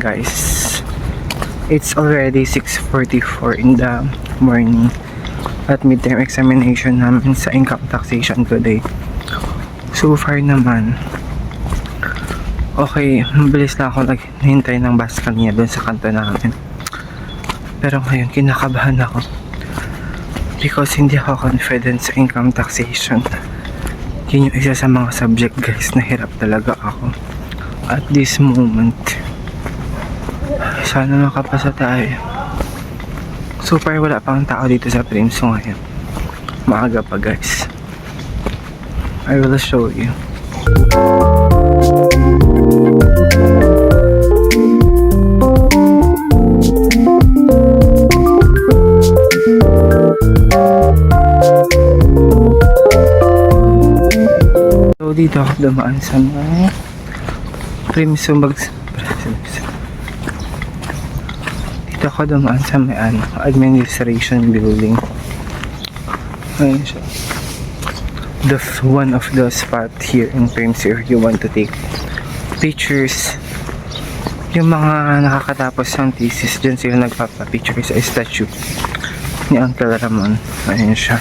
guys. It's already 6:44 in the morning at midterm examination namin sa income taxation today. So far naman okay, mabilis na ako naghintay ng bus kanina doon sa kanto namin. Pero ngayon kinakabahan ako because hindi ako confident sa income taxation. Yun yung isa sa mga subject guys na hirap talaga ako at this moment. Sana makapasa tayo. Super wala pang tao dito sa Primso ngayon. Maaga pa guys. I will show you. So dito ako dumaan sa mga Primso Dito ako dumaan sa may administration building. Ayun siya. One of the spot here in Primso if you want to take pictures. Yung mga nakakatapos ng thesis, dyan sila nagpapapicture sa statue ni Uncle Ramon. Ayun siya.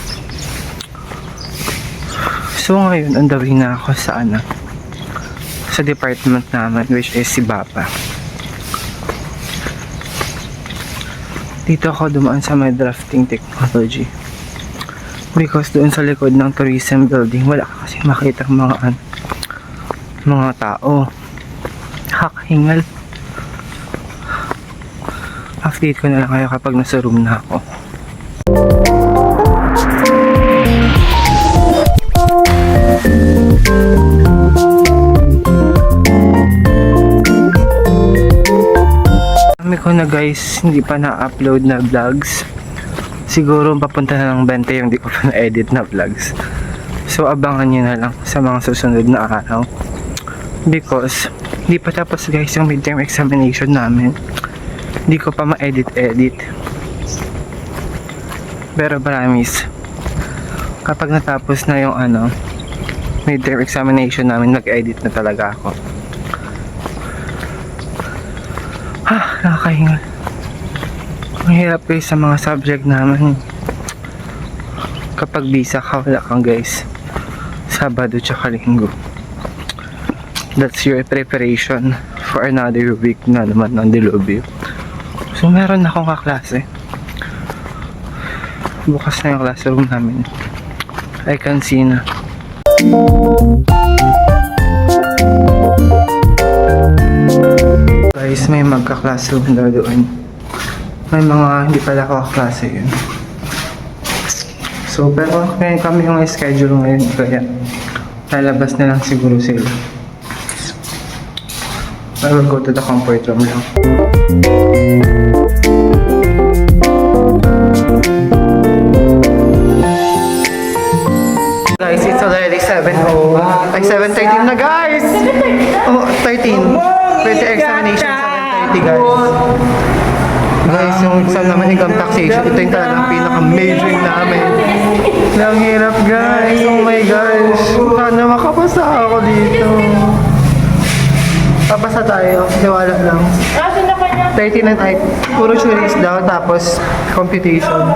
So ngayon, on the way na ako sa sa department naman, which is si Bapa. Dito ako dumaan sa may drafting technology because doon sa likod ng tourism building wala ka kasi makita mga tao. Hakahingal. Update ko na lang kayo kapag nasa room na ako. Kami ko na guys, hindi pa na-upload na vlogs. Siguro papunta na ng 20 yung hindi ko pa na-edit na vlogs. So abangan nyo na lang sa mga susunod na araw. Because hindi pa tapos guys yung midterm examination namin. Hindi ko pa ma-edit. Pero promise, kapag natapos na yung midterm examination namin, nag-edit na talaga ako. Nakakahingal. Ang hirap guys sa mga subject naman. Kapag visa ka, wala kang guys Sabado tsaka Linggo. That's your preparation for another week na naman ng Dilobio. So meron na akong kaklase. Bukas na yung classroom namin. I can see na. Guys, may magka-classroom daw doon. May mga hindi pala kaklase yun. So, pero ngayon kami yung schedule ngayon, kaya lalabas na lang siguro sila. I will go to the comfort room lang. Guys, it's already 7:13 na guys! Oh, 13. Pwede examination 7:30 guys. Guys, yung exam naman income taxation, ito yung talagang pinaka-majoring namin. Ang hirap guys, oh my gosh. Sana makapasa ako dito. Papasa tayo, tiwala lang. 13 and 8, puro tourist daw, tapos computation.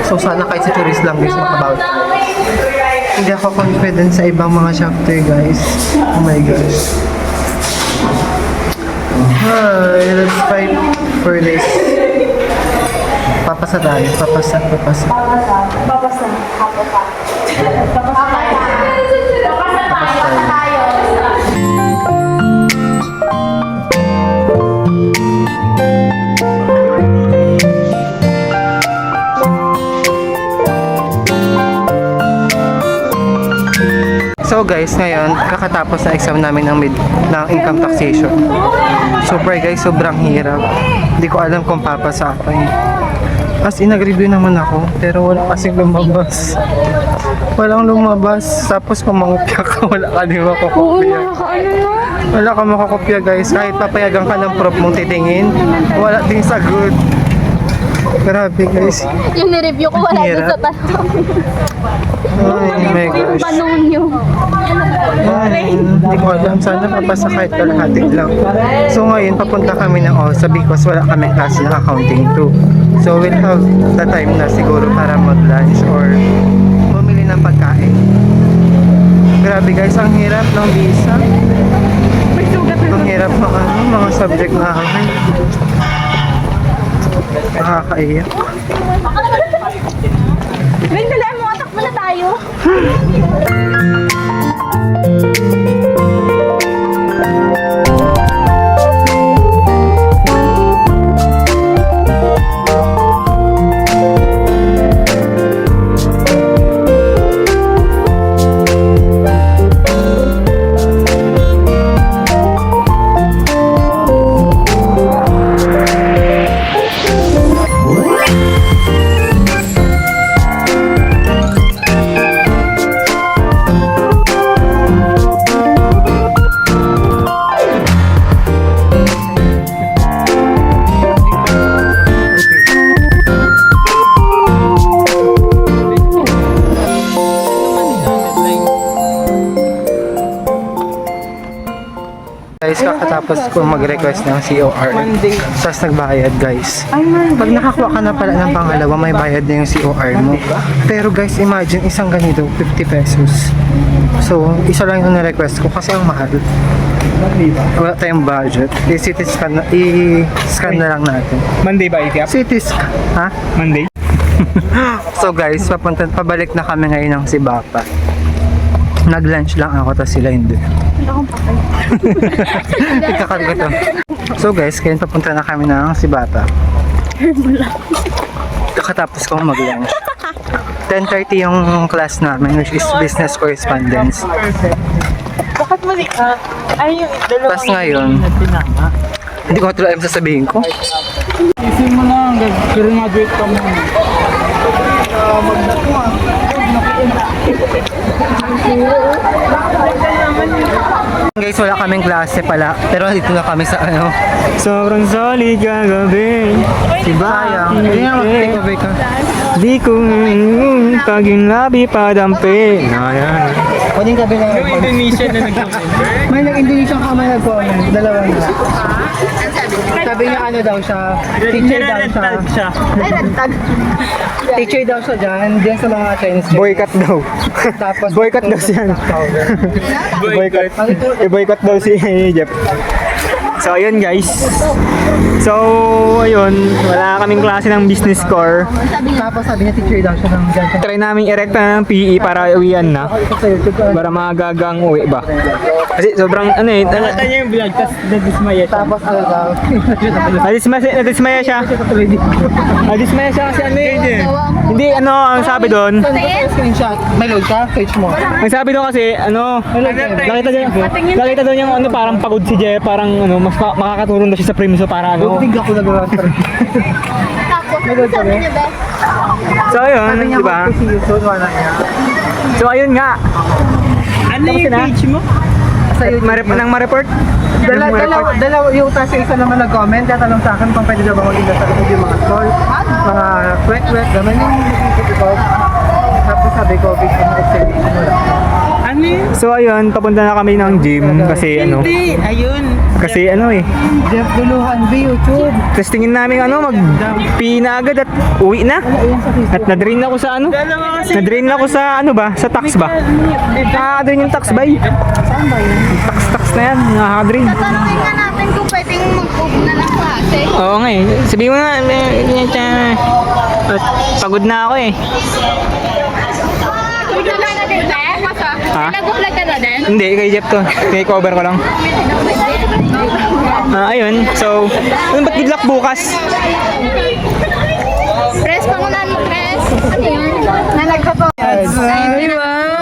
So sana kahit sa tourist lang guys makabawi. Hindi ako confident sa ibang mga chapter guys. Oh my gosh. Hi, let's fight for this. Papasa tayo, papasa. So guys, ngayon kakatapos na exam namin ng income taxation. Super guys, sobrang hirap. Hindi ko alam kung papasa ako. As in, nag-review naman ako, pero wala kasing lumabas. Walang lumabas. Tapos kung mangupya ka, wala ka din makakopya. Wala ka makakopya guys. Kahit papayagan ka ng prof mong titingin, wala din sagot. Grabe guys. Yung nireview ko wala dun sa tanong. Ay my Yung gosh. tanong nyo. Hindi ko alam. Sana mapasa kahit kalahatig lang. So ngayon, papunta kami ng OSA because wala kami klase ng accounting too. So we'll have the time na siguro para mag-lunch or bumili ng pagkain. Grabe guys, ang hirap ng visa. Ang hirap ng mga subject na amin. Nakakaiyak. Wait, dala mo. Atak mo na tayo. Guys, kakatapos ko mag-request ng COR. Tapos nagbayad guys. Pag nakakuha ka na pala ng pangalawa, may bayad na yung COR mo. Pero guys, imagine isang ganito, 50 pesos. So, isa lang yung na-request ko kasi ang mahal. Wala tayong budget. I-scan na lang natin. Monday ba ityap? CT scan. Ha? Monday? So guys, pabalik na kami ngayon ng Sibapa. Nag-lunch lang ako, tapos sila hindi. Ikakagutom. So guys, kaya papunta na kami ng Sibata. Kakatapos kong mag-lunch. 10:30 yung class namin, which is business correspondence. Bakit mali ka? Ay, yung dalawa. Tapos ngayon, hindi ko alam sasabihin ko. Isin mo na, graduate ka mo. Guys, wala kaming klase pala, pero dito na kami sa ano. Sobrang solid kagabi. Sayang. Hindi nga mag-take away ka. Di ko taging labi padampi. Ayan. Kuning gabi na Yung Indonesian na nag-comment. may nag-Indonesian ka man nag-comment. Dalawa na. Sabi niya ano daw siya, teacher daw siya. Ay, nagtag. Teacher daw siya dyan sa mga Chinese. Boycott daw. Tapos, Boycott daw siya. Boycott. I-boycott daw si Jeff. So, ayun guys. So, ayun. Wala kaming klase ng business core. Tapos sabi niya teacher daw siya ng dyan. Try namin erekta ng PE para uwian na. Para magagang uwi ba. Kasi sobrang ano eh. Nakita niya yung vlog, tapos nadismaya siya. Tapos ano daw. Nadismaya siya. Nadismaya siya kasi ano eh. Hindi ano, ang sabi doon. Screenshot. May load ka? Page mo. Ang sabi doon kasi, ano, nakita doon yung ano, parang pagod si Jeff, parang ano, mas makakatulong daw siya sa premiso para ano. Big ako nagawa pa rin. Tapos, ano sabi niya, Beth? So ayun, Sabi niya di ba? si Yuson, wala niya. So ayun nga. Ano yung page mo? Sa YouTube. Nang ma-report? Dalawa yung kasi isa naman nag-comment, tatanong sa akin kung pwede daw ba mag-inda sa likod yung mga stall, mga kwek-kwek, naman yung ko. Tapos sabi ko, big observation mo lang. So ayun, papunta na kami ng gym kasi ano. Kasi ano eh. Jeff Duluhan, YouTube. Tapos tingin namin ano, mag-PE na agad at uwi na. At na-drain ako sa ano? Na-drain ako sa ano ba? Sa tax ba? Nakaka-drain yung tax bay. Saan ba yun? Tax na yan, nakaka-drain. Tatanungin nga natin kung pwedeng mag-move na ng klase. Oo nga eh. Sabihin mo na, pagod na ako eh. Nag-vlog na din, Beth? Ha? Nag-vlog ka na din? Hindi, kay Jeff to. Kay cover ko lang. Ayun, so, ano ba't good luck bukas? Press, pangunahan mo, press. Ano yun? Na nagpo-post. Ay, wow!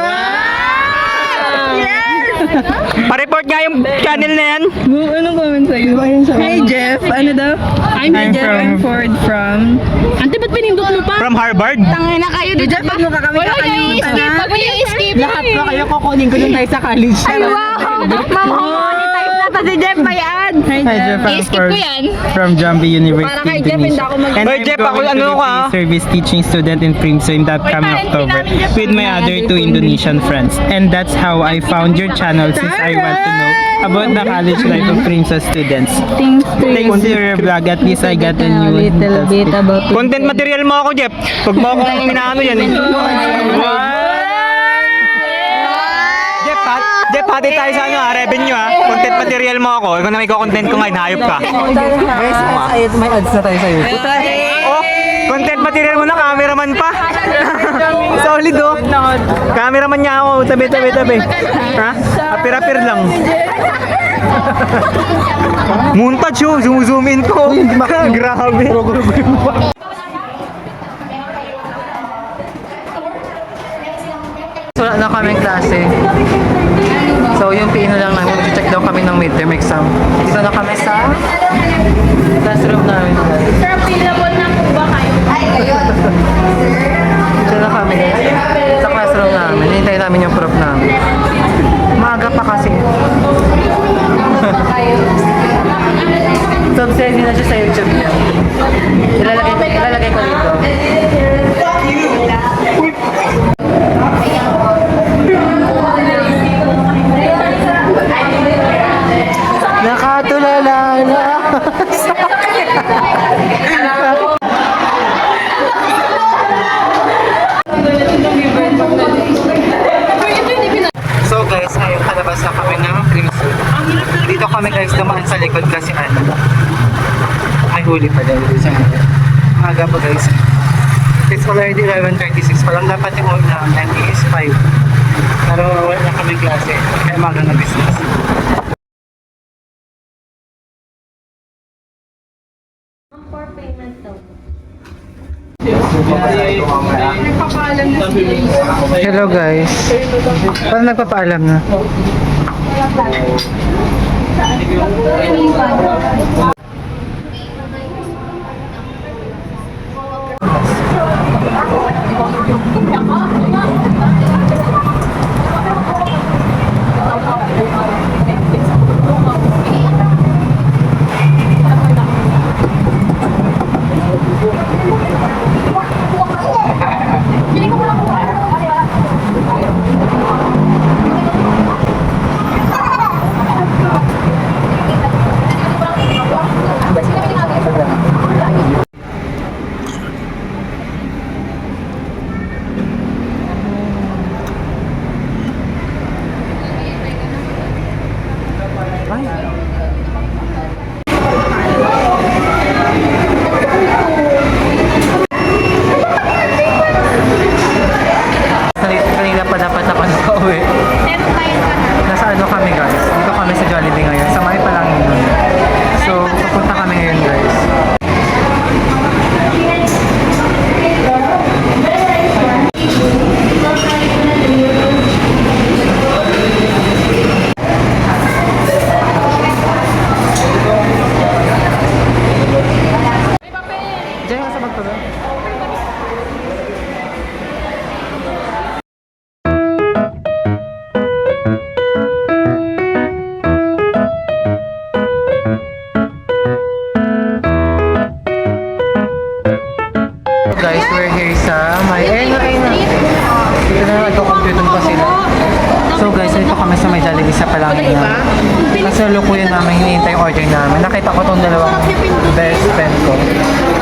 Pa-report nga yung channel na yan. Anong comment sa'yo? Hey Jeff, ano daw? I'm Jeff, I'm Ford from... Ante, ba't pinindot mo pa? From Harvard. Tangin na kayo dito. Jeff, wag mo ka kami Wala kakalimutan, i-skip. ha? Wag mo yung skip. Lahat pa kayo kukunin ko dun tayo sa college. Ay, wow! Ma'am, monetize na to si Jeff Bayan. Hi, Jeff. I-skip ko yan. From Jambi University, Para kay Jeff, hindi Indonesia. ako mag- And Hoy, I'm Jeff, going ako to ano be ka, ah? service teaching student in Primso in the upcoming October with my other two Indonesian friends. And that's how I found your channel since I want to know about the college life of Primso students. Thanks to your vlog, at least I got a new little bit about Content material mo ako, Jeff. Huwag mo akong inaano yan eh. Jeff, hati tayo sa ano revenue Content material mo ako. Ikaw na may content ko ngayon, hayop ka. Guys, may ads na tayo sa YouTube. Oh, content material mo na, cameraman pa. Solid oh. Cameraman niya ako, tabi. Ha? Apir-apir lang. Montage oh, zoom in ko. Grabe. So, wala na kaming klase. So, yung PE na lang namin. Mag-check daw kami ng midterm exam. Dito na kami sa classroom namin. Sir, available na po ba kayo? Ay, ayun. Dito na kami sa classroom namin. Hinintay namin yung prof namin. Maaga pa kasi. Subscribe na siya sa YouTube niya. Ilalagay ko dito. Nakatulala na. So guys, ngayon kalabas na kami ng Crimson. Dito kami guys dumaan sa likod kasi may huli pa dahil sa aga pa guys. It's already 11:36 pa lang, dapat yung uwi na is 5. Pero wala na kami klase, kaya maga na business. Hello guys. Parang nagpapaalam na. Kanina pa dapat ako nakauwi. Nasa ano kami guys? Dito kami sa Jollibee ngayon. Sa May Palangin. So, pupunta kami ngayon guys. Diyan ka sa magtuloy. Guys, we're here sa may dito na nagko-computer pa sila. So guys, dito kami sa may Jollibee sa Palangin na. Kasi lukuyan namin, hinihintay yung order namin. Nakita ko tong dalawang best friend ko.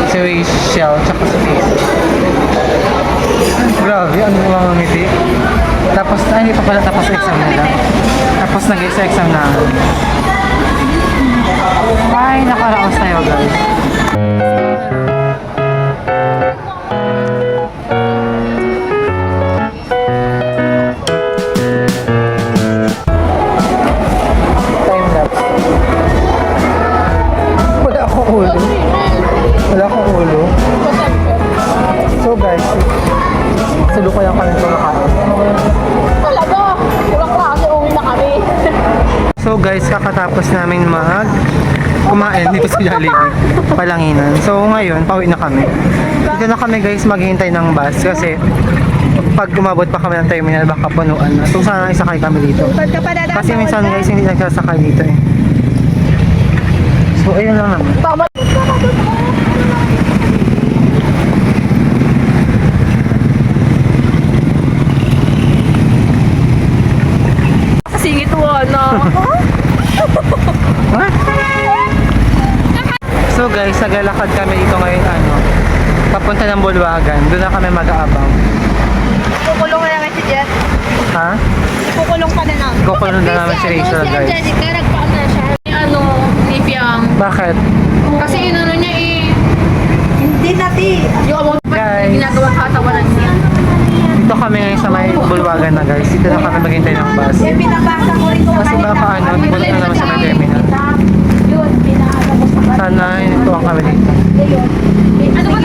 Si Rachel, tsaka si Faith. Grabe, ano mga ngiti. Tapos, hindi pa pala tapos exam nila. Tapos nag-isa exam namin. Ay, nakaraos tayo guys. Wala akong ulo. So guys, salukuyan kami kumakain. Talaga, kulang klase, uwi na kami. So guys, kakatapos namin kumain dito sa Jollibee, Palanginan. So ngayon, pauwi na kami. Dito na kami guys maghihintay ng bus kasi pag umabot pa kami ng terminal baka punuan na. So sana isakay kami dito. Kasi minsan guys hindi nagsasakay dito eh. So, ayun lang naman. Singit wala. What? So guys, naglalakad kami dito ngayon papunta ng Bulwagan. Doon na kami mag-aabang. Kukulong na naman si Jeff. Ha? Kukulong ka na lang. Kukulong na naman si Rachel, Si guys. Angelica, nagpaano na siya. Ni Piang. Bakit? Kasi inano niya Hindi natin. yung amount Guys, ginagawang katawanan niya. dito kami ngayon sa may Bulwagan na guys. Dito na kami maghintay ng bus. Pinabasa ko rin Kasi baka pumunta na naman sa may terminal. Yun, pinaaga mo sa Sana ito ang kami dito. Ano ba